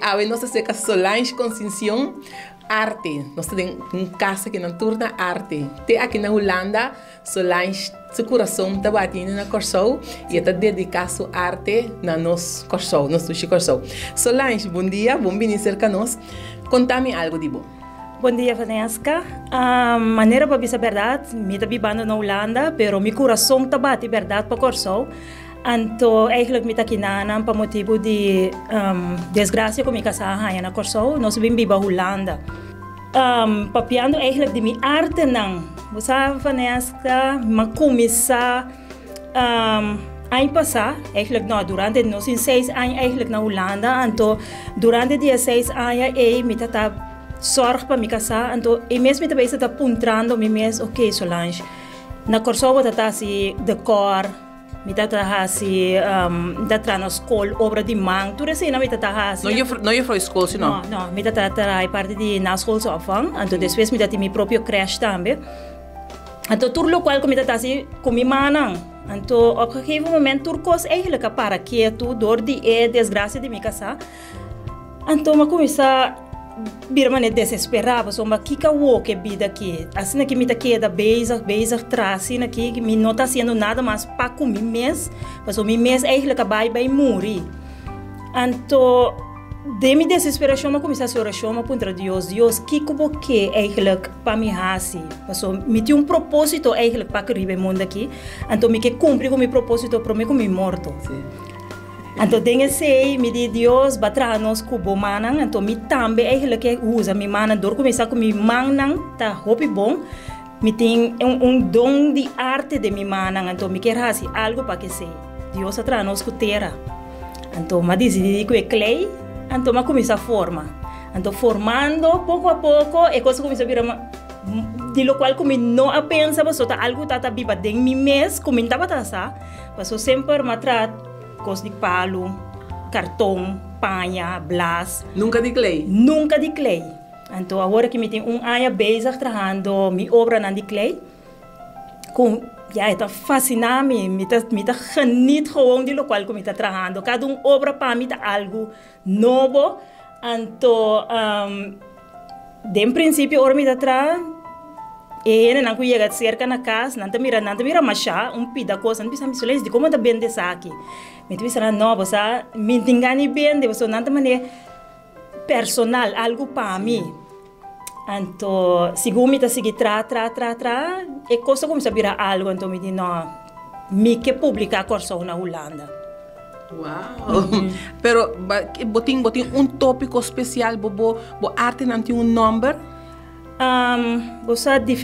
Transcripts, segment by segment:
a nossa seca Solange Conceição arte. Nós temos casa que não torna arte. Tem aqui na Holanda, Solange, seu coração está batendo na Corsou e está dedicado à arte na nosso Corsou, nosso sushi Corsou. Solange, bom dia, bom vir cerca nós. Conta-me algo de bom. Bom dia, Vanessa. Maneira para dizer a verdade, me está vivendo na Holanda, pero meu coração está batendo verdade para Corsou. Então, eigenlijk met akinana pa motivo de desgraça com minha casa na Corsou, nós vim viva Holanda. Papiando eigenlijk de minha arte não. Você Vanessa, mas começar ano passado, eigenlijk não, durante nós em 6 anos eigenlijk na Holanda, então durante 16 anos me tá zorg para minha casa, então e mesmo me tá apontando me mesmo, ok, Solange, na Corsou tá assim decor. Me hasi datra na escola obra de mão tudo assim me hasi não eu fui escola senão não me trabalhar parte de na escola só então depois me meu próprio creche também então tudo local que me hasi com minha mãe então op een gegeven moment turcos eigenlijk para que tu door die desgraça de minha casa então me começa birmane desesperava so ma kika wo que vida aqui assim que me tá queda bezig trasi na que me não tá sendo nada mais para comer mês mas o mês eigenlijk vai morrer então de minha desesperação me começa a oração contra Deus que como que eigenlijk para me hasi mas me tinha propósito eigenlijk para que o mundo aqui então me que cumprir com meu propósito para mim como morto então, tenho sei, me diz Deus, batra nos cubo manang, então me também eigenlijk usa minha mana dor começar com minha manang, tá hopi bom, me tem dom de arte de minha manang, então me quer assim algo para que sei, Deus atra nos terra, então me decidi que é clay, então me começa a formar, então formando pouco a pouco, e coisa começa a virar de lo qual como não a pensa, mas tá algo tá viva dentro de mim mês, como não tava tá, mas sempre me trata cos de palo, cartão, panha, blas. Nunca de clay? Nunca de clay. Então, agora que me tem ano bezig trabalhando minha obra na de clay, com, ja, está fascinado, me tá geniet gewoon de local que me está trabalhando. Cada obra para mim tá algo novo. Então, de princípio, agora me está trabalhando. E não chega cerca na casa, não mira machá, pida coisa, não precisa me solar, de como tá bem dessa aqui. Me pensa não, você me engane bem, de você não maneira personal, algo para mim. Então, segundo me tá seguir e coisa começa a virar algo, então me diz não, me que publicar curso na Holanda. Uau! Pero botin tópico especial, bo arte não tem nome? Você tem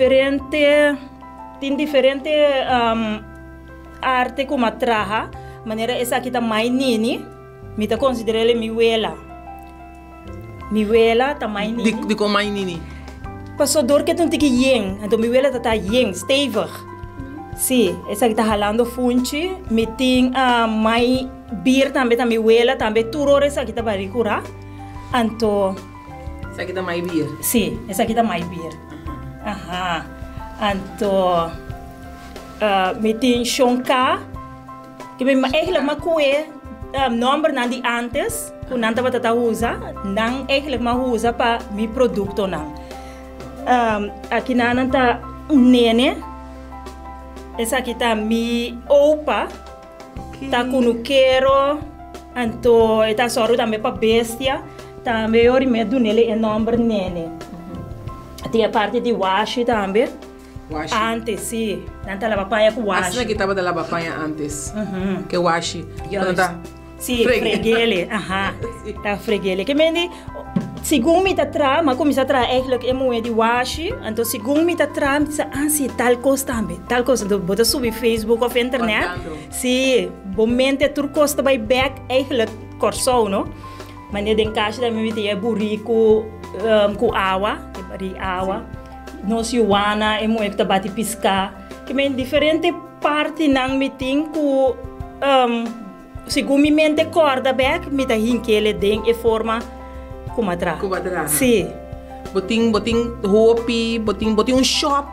diferente arte como a traja, maneira essa aqui tá mais nini, me tá considerando mi wela tá mais nini. De como mais nini? Passou dor que tu tem que yen, então mi wela tá yen, stevig. Sim, essa aqui tá ralando funchi, me tem mais beer também tá mi wela também turor essa aqui tá baricura, então essa aqui tá mais beer? Sim, essa aqui tá mais beer. Aham. Então, me tem chonka, que me eigenlijk makué, número não de antes, que não tava tata usa, não eigenlijk ma usa para mi produto não. Aqui não tá nene, essa aqui tá mi opa, tá com o quero, então tá só também para bestia. Também eu remedo nele é nome nene. Tem a parte de washi também. Washi? Antes, sim. Não tá lavapanha com washi. Assim que estava da lavapanha antes. Que washi. Sim, freguele. Tá freguele. Que mende, segundo me tá tra, mas começa a tra eigenlijk é moeda de washi. Então segundo me tá tra, me diz sim, tal coisa também. Tal coisa, então bota subir Facebook ou internet. Sim, momento tu costa by back eigenlijk corso, não? Mas em caixa também tem burrico com água, que bari água. Nós Joana é muito que bate piscar. Que men diferente parte não me tem com segundo me mente corda back, me tá hinquele den e forma como atrás. Sim. Botin hopi, botin shop,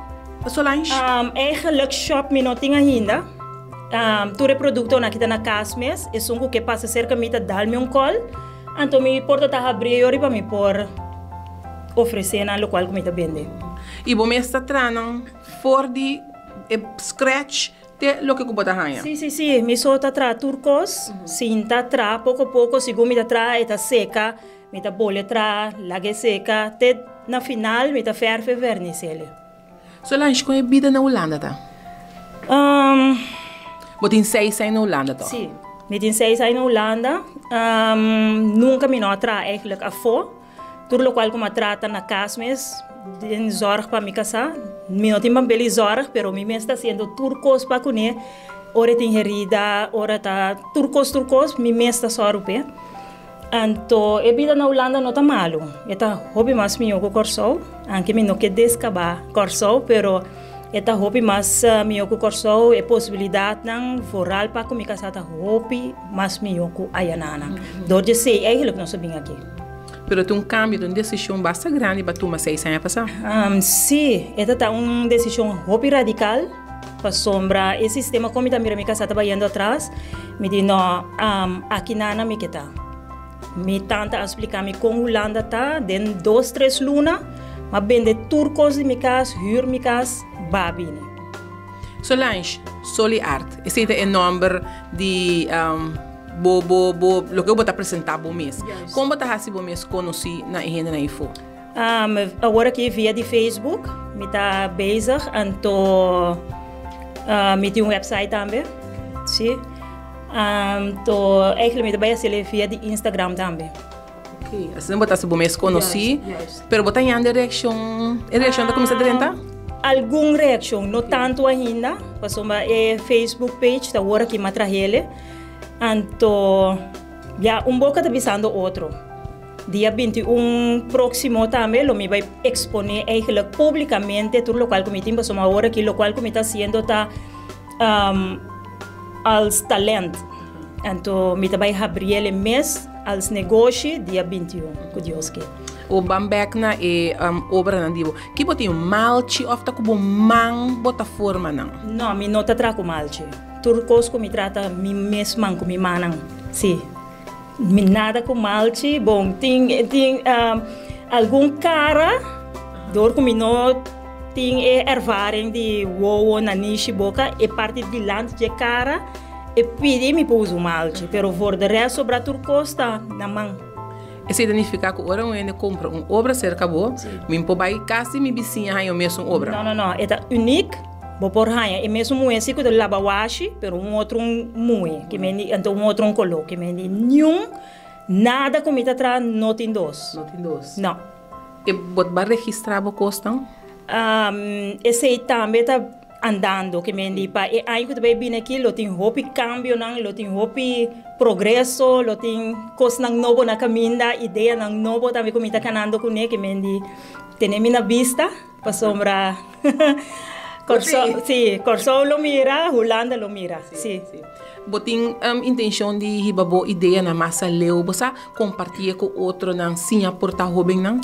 Solange? Eigenlijk shop me não tem ainda. Todo produto na kita na casa mes, é só que passa cerca de dar-me call. Então, me porta tá abrir ori para me por oferecer na local que me tá vende. E bom está trana for de scratch te lo que kubota hanya. Sim, me solta tra turcos, cinta tra pouco a pouco, segundo me tá tra eta seca, me tá bolha tra, lague seca, te na final me tá ferve vernicele. So lá escolhe vida na Holanda tá. Botin 6 anos na Holanda tá. Sim, me tem 6 anos na Holanda. Nunca me não tra eigenlijk afo. Tudo lo qual como trata na casa mes, de zorg para mi casa. Me não tem uma bela zorg, pero me está sendo turcos para comer. Ora tem herida, ora tá turcos, me está só rupe. Então, a vida na Holanda não tá malo. Eta hobby mais meu com corso, anche me não quer descabar corso, pero eta hobby mais meu com corso é possibilidade não foral para comer casa tá hobby mais meu com ayanana. Doje sei eigenlijk não sabia aqui. Pero tem cambio, uma decisão bastante grande para tomar 6 anos passar. Sim, esta é uma decisão hobby radical para sombra o sistema como também me casa estava indo atrás. Me diz não, aqui nada me que tá. Me tenta explicar me como Holanda tá, den 2-3 luna, mas vende turcos de minha casa, huur minha casa, babine. Solange, Soli Art, esse é o nome de lo que eu vou apresentar para o mês. Como você vai o mês conhecer na agenda na info? Agora aqui via de Facebook, me está bezig, então me tem website também, sim. Então, eigenlijk me está bezig via de Instagram também. Ok, assim você vai o mês conhecer, pero você tem uma reação da comissão de renta? Alguma reação, não tanto ainda, porque é Facebook page, está agora aqui matra ele. Então, já pouco está pensando outro. Dia 21 próximo também, eu me vai exponer eigenlijk publicamente todo local que me tem, mas agora que local que me está sendo tá als talento. Então, me vai abrir ele mês als negócio dia 21, com Deus que. O bambek na obra na divo. Que botem malchi of tá com man bota forma não? Não, me não tá trago malchi. Turcos que me trata mi mesma com mi manang. Sim. Me nada com malchi. Bom, tem algum cara dor que me não tem ervaring de wowo na niche boca e parte de land de cara e pedi me pôs o malchi, pero for de resto sobre turcos tá na mão. Esse significa que agora eu compro uma obra cerca boa, me vai quase me vizinha aí o mesmo obra. Não, é único. Vou por aí, é mesmo muito assim que eu lavo washi, pero outro muito, que me então outro color, que me nenhum nada como está atrás não tem dois. Não tem dois. Não. E você vai registrar o custo? Esse também está andando, que me diz, e aí que vai vir aqui, lo tem hopi cambio, lo tem hopi progresso, lo tem coisa novo na caminha, ideia novo também como está canando com ele, que me diz, tem na vista, para sombra. Corso lo mira, Holanda lo mira. Sim. Botin intenção de ribabo ideia na massa leu, você compartilha com outro na Singapura tá robin não?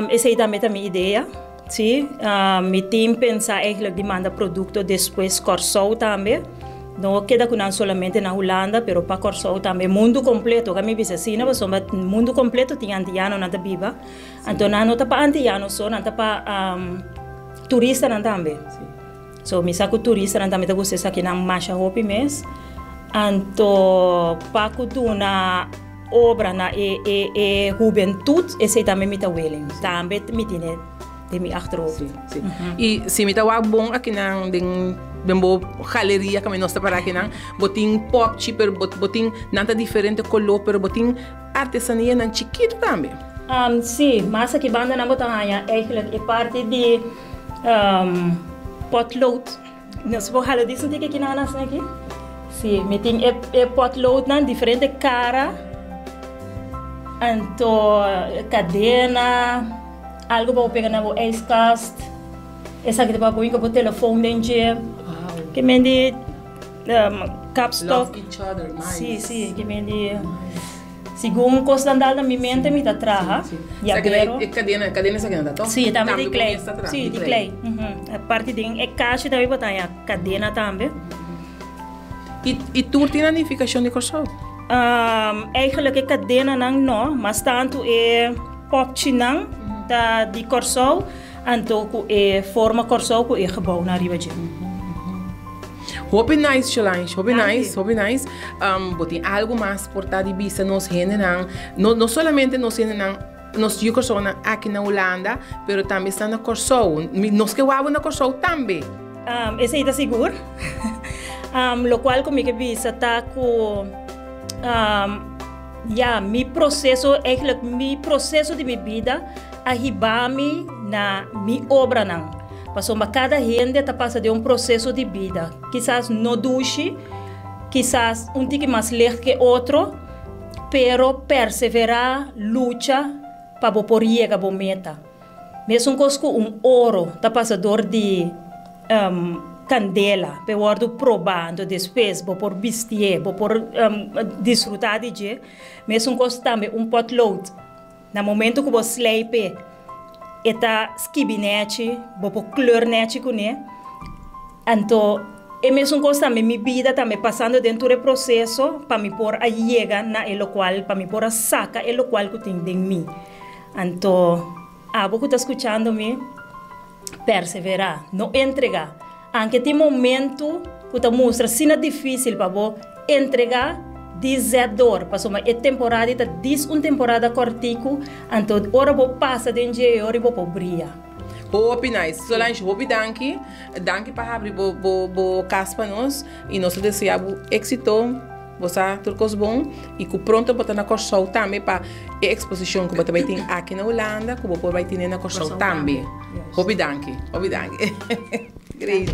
Essa aí também é a minha ideia. Sim, me tem pensar eigenlijk demanda produto depois Corso também. Não queda com não somente na Holanda, pero para Corso também mundo completo. Kami bisa sina, mas mundo completo tem antiano na tabiba. Então não tá para antiano só, não tá para turista não também. So, misa ko turista na damit gusto sa kinang masya hopi mes. Anto pa ko na obra na juventud esse também me tá willing. Também me tiene de mi achterhoofd. E se me tá bom aqui na bembo galeria que me nosta para aqui na botin pop cheaper botin nada diferente color pero botin artesania na chiquito também. Sim, mas aqui banda na botanya eigenlijk é parte de potlood. Nós vamos falar disso que aqui na nossa aqui. Sim, me tem potlood na diferente cara. Então cadena, algo para pegar na o icecast. Essa aqui para pôr o telefone dentro. Que me diz capstock. Love each other, nice. Sim, que me diz. Segundo coisa andar na minha mente me atraha. E agora cadena essa aqui não tá? Sim, também de clay. Sim, de clay. A parte de caixa também botar a cadena também. E tu tem a unificação de corso? eigenlijk é cadena não, mas tanto é popje não da de Corsou, então é forma Corsou que é gebouw na Ribaji. Hobby nice, Solange. Hobby nice. Botem algo mais por estar de vista nos generam. Não somente nos generam nos Corsou aqui na Holanda, mas também está na Corsou. Nós que vamos na Corsou também. Esse aí está seguro. Lo qual comigo visa está com mi processo de minha vida arribar-me na minha obra não. Passou cada gente está passando de processo de vida. Quizás não duche, quizás tique mais lento que outro, pero perseverar, luta para por chegar a meta. Mesmo com ouro, está passador de candela, para o probando depois, por vestir, por desfrutar de dia. Mesmo com também potlood. No momento que você slepe, eta skibinete, por kleurnete com né. Então, é mesmo coisa também minha vida também passando dentro do processo para me pôr a chegar na el qual para me pôr a saca el qual que tem em mim. Então, você está escutando me perseverar, não entregar. Anche tem momento que te mostra se é difícil para você entregar dizedor, passou uma temporada temporada cortico, então ora vou passa de dia ora vou brilha. Hope nice. Solange, hope danke para abrir bo casa para nós e nós desejamos êxito. Você turcos bom e que pronto botar na Corsou também para a exposição que você vai ter aqui na Holanda, que você vai ter na Corsou também. Hope danke. Great.